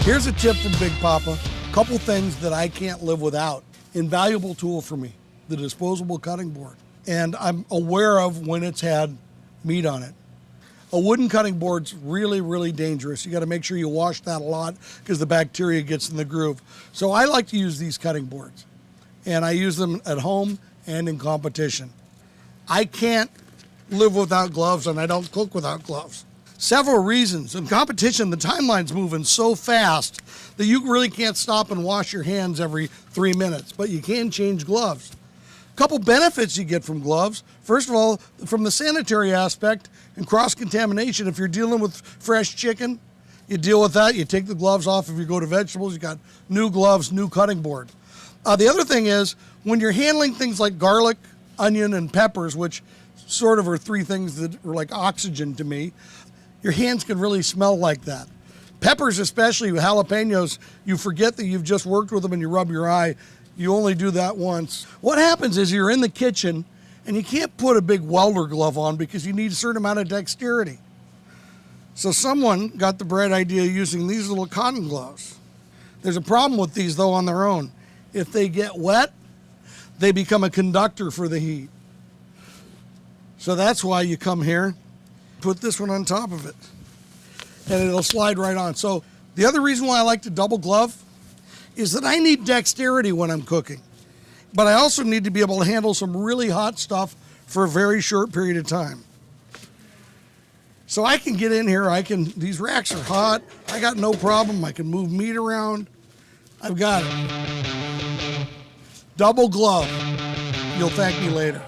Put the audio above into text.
Here's a tip from Big Poppa. Couple things that I can't live without. Invaluable tool for me, the disposable cutting board. And I'm aware of when it's had meat on it. A wooden cutting board's really, really dangerous. You got to make sure you wash that a lot because the bacteria gets in the groove. So I like to use these cutting boards. And I use them at home and in competition. I can't live without gloves, and I don't cook without gloves. Several reasons. In competition, the timeline's moving so fast that you really can't stop and wash your hands every 3 minutes, but you can change gloves. A couple benefits you get from gloves. First of all, from the sanitary aspect and cross-contamination, if you're dealing with fresh chicken, you deal with that. You take the gloves off. If you go to vegetables, you got new gloves, new cutting board. The other thing is, when you're handling things like garlic, onion, and peppers, which sort of are three things that are like oxygen to me, your hands can really smell like that. Peppers, especially with jalapenos, you forget that you've just worked with them and you rub your eye. You only do that once. What happens is you're in the kitchen and you can't put a big welder glove on because you need a certain amount of dexterity. So someone got the bright idea of using these little cotton gloves. There's a problem with these though on their own. If they get wet, they become a conductor for the heat. So that's why you come here, put this one on top of it, and it'll slide right on. So the other reason why I like to double glove is that I need dexterity when I'm cooking, but I also need to be able to handle some really hot stuff for a very short period of time. So I can get in here, these racks are hot, I got no problem, I can move meat around, I've got it. Double glove, you'll thank me later.